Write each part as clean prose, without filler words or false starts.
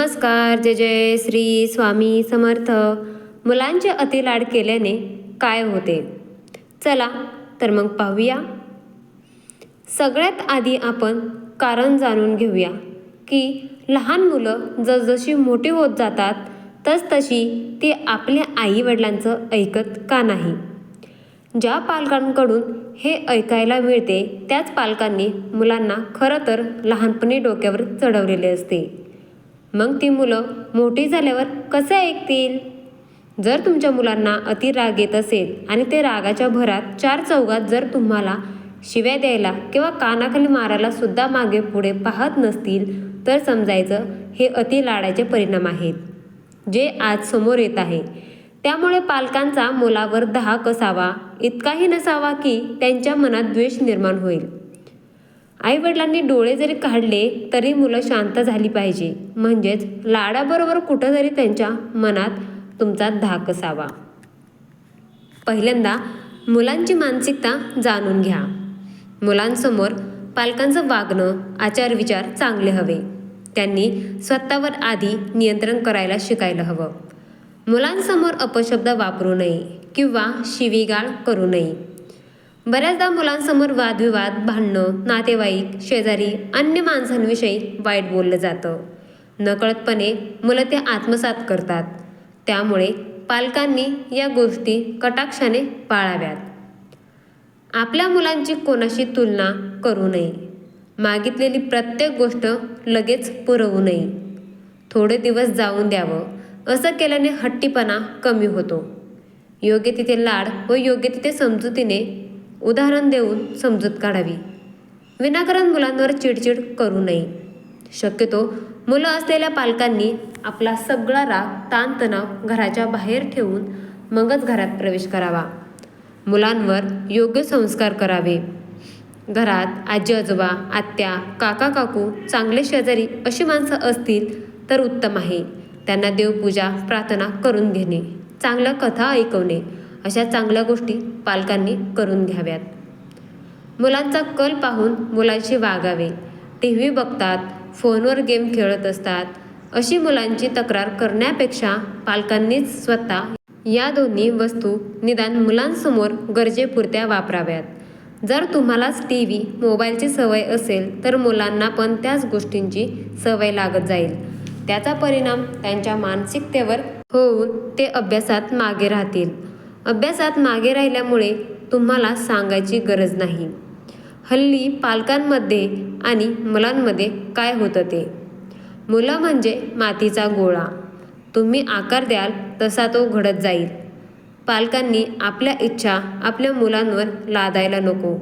नमस्कार. जय जय श्री स्वामी समर्थ. मुलांचे अतिलाड केल्याने काय होते? चला तर मग पाहूया. सगळ्यात आधी आपण कारण जाणून घेऊया की लहान मुलं जसजशी मोठी होत जातात तसतशी ती आपल्या आईवडिलांचं ऐकत का नाही? ज्या पालकांकडून हे ऐकायला मिळते त्याच पालकांनी मुलांना खरं तर लहानपणी डोक्यावर चढवलेले असते. मग ती मुलं मोठी झाल्यावर कसे ऐकतील? जर तुमच्या मुलांना अति राग येत असेल आणि ते रागाच्या भरात चार चौघात जर तुम्हाला शिव्या द्यायला किंवा कानाखाली मारायला सुद्धा मागे पुढे पाहत नसतील तर समजायचं हे अति लाडाचे परिणाम आहेत जे आज समोर येत आहे. त्यामुळे पालकांचा मुलावर धाक असावा इतकाही नसावा की त्यांच्या मनात द्वेष निर्माण होईल. आईवडिलांनी डोळे जरी काढले तरी मुलं शांत झाली पाहिजे, म्हणजेच लाडाबरोबर कुठंतरी त्यांच्या मनात तुमचा धाक असावा. पहिल्यांदा मुलांची मानसिकता जाणून घ्या. मुलांसमोर पालकांचं वागणं, आचारविचार चांगले हवे. त्यांनी स्वतःवर आधी नियंत्रण करायला शिकायला हवं. मुलांसमोर अपशब्द वापरू नये किंवा शिवीगाळ करू नये. बऱ्याचदा मुलांसमोर वादविवाद, भांडणं, नातेवाईक, शेजारी, अन्य माणसांविषयी वाईट बोललं जातं. नकळतपणे मुलं ते आत्मसात करतात. त्यामुळे पालकांनी या गोष्टी कटाक्षाने पाळाव्यात. आपल्या मुलांची कोणाशी तुलना करू नये. मागितलेली प्रत्येक गोष्ट लगेच पुरवू नये. थोडे दिवस जाऊन द्यावं. असं केल्याने हट्टीपणा कमी होतो. योग्य तिथे लाड व योग्य तिथे समजुतीने उदाहरण देऊन समजूत काढावी. विनाकारण मुलांवर चिडचिड करू नये. शक्यतो मुलं असलेल्या पालकांनी आपला सगळा राग, ताणतणाव घराच्या बाहेर ठेवून मगच घरात प्रवेश करावा. मुलांवर योग्य संस्कार करावे. घरात आजी आजोबा, आत्या, काका काकू, चांगले शेजारी अशी माणसं असतील तर उत्तम आहे. त्यांना देवपूजा, प्रार्थना करून घेणे, चांगल्या कथा ऐकवणे अशा चांगल्या गोष्टी पालकांनी करून घ्याव्यात. मुलांचा कल पाहून मुलांशी वागावे. TV बघतात, फोनवर गेम खेळत असतात अशी मुलांची तक्रार करण्यापेक्षा पालकांनीच स्वतः या दोन्ही वस्तू निदान मुलांसमोर गरजेपुरत्या वापराव्यात. जर तुम्हालाच TV, मोबाईलची सवय असेल तर मुलांना पण त्याच गोष्टींची सवय लागत जाईल. त्याचा परिणाम त्यांच्या मानसिकतेवर होऊन ते अभ्यासात मागे राहतील. अभ्यासात मागे राहिल्यामुळे तुम्हाला सांगायची गरज नाही. हल्ली पालकांमध्ये आणि मुलांमध्ये काय होतं ते? मुलं म्हणजे मातीचा गोळा. तुम्ही आकार द्याल तसा तो घडत जाईल. पालकांनी आपल्या इच्छा आपल्या मुलांवर लादायला नको.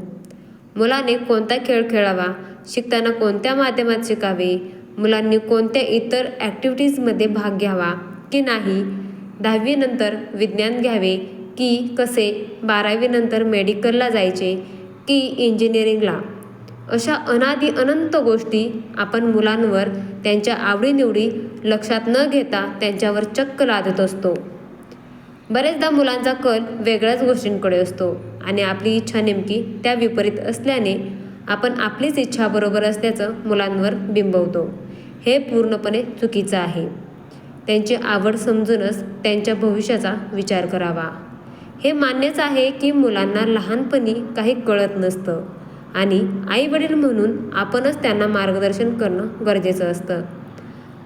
मुलाने कोणता खेळ खेळावा, शिकताना कोणत्या माध्यमात शिकावे, मुलांनी कोणत्या इतर ॲक्टिव्हिटीजमध्ये भाग घ्यावा की नाही, 10वी नंतर विज्ञान घ्यावे की कसे, 12वी नंतर मेडिकलला जायचे की इंजिनिअरिंगला, अशा अनादी अनंत गोष्टी आपण मुलांवर त्यांच्या आवडीनिवडी लक्षात न घेता त्यांच्यावर चक्क लादत असतो. बरेचदा मुलांचा कल वेगळ्याच गोष्टींकडे असतो आणि आपली इच्छा नेमकी त्या विपरीत असल्याने आपण आपलीच इच्छा बरोबर असल्याचं मुलांवर बिंबवतो. हे पूर्णपणे चुकीचं आहे. त्यांची आवड समजूनच त्यांच्या भविष्याचा विचार करावा. हे मान्यच आहे की मुलांना लहानपणी काही कळत नसतं आणि आईवडील म्हणून आपणच त्यांना मार्गदर्शन करणं गरजेचं असतं.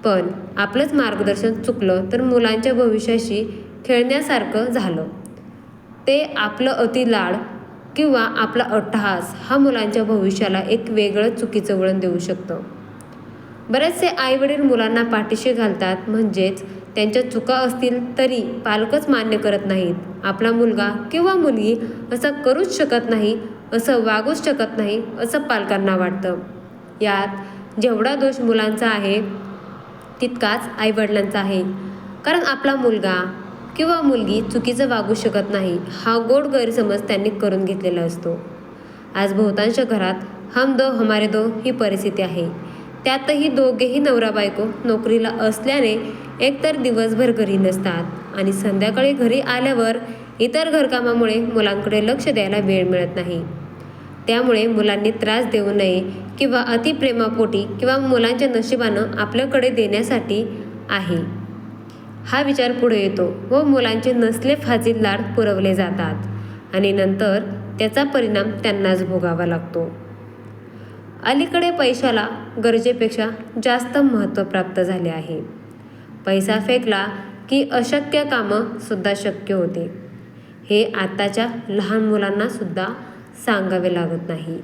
पण आपलंच मार्गदर्शन चुकलं तर मुलांच्या भविष्याशी खेळण्यासारखं झालं. ते आपलं अतिलाड किंवा आपला अट्टहास हा मुलांच्या भविष्याला एक वेगळं चुकीचं वळण देऊ शकतं. बरेचसे आईवडील मुलांना पाठीशी घालतात, म्हणजेच त्यांच्या चुका असतील तरी पालकच मान्य करत नाहीत. आपला मुलगा किंवा मुलगी असं करूच शकत नाही, असं वागूच शकत नाही असं पालकांना वाटतं. यात जेवढा दोष मुलांचा आहे तितकाच आईवडिलांचा आहे. कारण आपला मुलगा किंवा मुलगी चुकीचं वागू शकत नाही हा गोड गैरसमज त्यांनी करून घेतलेला असतो. आज बहुतांश घरात हम दो हमारे दो ही परिस्थिती आहे. त्यातही दोघेही नवरा बायको नोकरीला असल्याने एकतर दिवसभर घरी नसतात आणि संध्याकाळी घरी आल्यावर इतर घरकामामुळे मुलांकडे लक्ष द्यायला वेळ मिळत नाही. त्यामुळे मुलांनी त्रास देऊ नये किंवा अतिप्रेमापोटी किंवा मुलांच्या नशिबानं आपल्याकडे देण्यासाठी आहे हा विचार पुढे येतो व मुलांचे नसले फाजील लाड पुरवले जातात आणि नंतर त्याचा परिणाम त्यांनाच भोगावा लागतो. अलीकडे पैशाला गरजेपेक्षा जास्त महत्त्व प्राप्त झाले आहे. पैसा फेकला की अशक्य कामं सुद्धा शक्य होते. हे आताच्या लहान मुलांना सुद्धा सांगावे लागत नाही.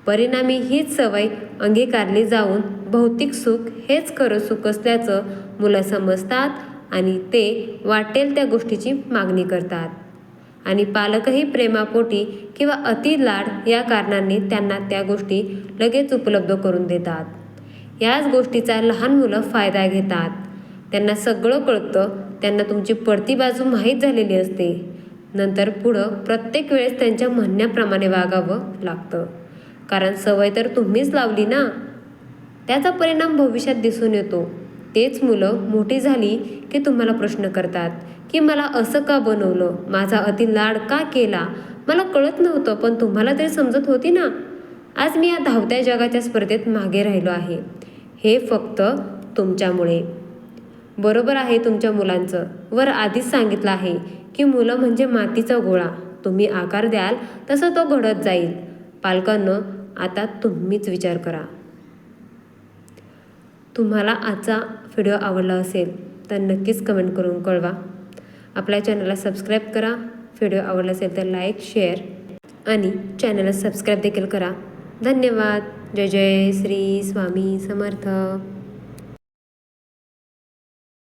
परिणामी हीच सवय अंगीकारली जाऊन भौतिक सुख हेच खरं सुख असल्याचं मुलं समजतात आणि ते वाटेल त्या गोष्टीची मागणी करतात. आणि पालकही प्रेमापोटी किंवा अति लाड या कारणांनी त्यांना त्या गोष्टी लगेच उपलब्ध करून देतात. याच गोष्टीचा लहान मुलं फायदा घेतात. त्यांना सगळं कळतं, त्यांना तुमची पडती बाजू माहीत झालेली असते. नंतर पुढं प्रत्येक वेळेस त्यांच्या म्हणण्याप्रमाणे वागावं लागतं, कारण सवय तर तुम्हीच लावली ना. त्याचा परिणाम भविष्यात दिसून येतो. तेच मुलं मोठी झाली की तुम्हाला प्रश्न करतात की मला असं का बनवलं, माझा अति लाड का केला, मला कळत नव्हतं पण तुम्हाला तरी समजत होती ना. आज मी या धावत्या जगाच्या स्पर्धेत मागे राहिलो आहे, हे फक्त तुमच्यामुळे. बरोबर आहे तुमच्या मुलांचं. वर आधीच सांगितलं आहे की मुलं म्हणजे मातीचा गोळा, तुम्ही आकार द्याल तसं तो घडत जाईल. पालकांनो, आता तुम्हीच विचार करा. तुम्हाला आजचा व्हिडिओ आवडला असेल तर नक्कीच कमेंट करून कळवा. आपल्या चॅनलला सबस्क्राईब करा. व्हिडिओ आवडला असेल तर लाईक, शेअर आणि चॅनलला सबस्क्राईब देखील करा. धन्यवाद. जय जय श्री स्वामी समर्थ.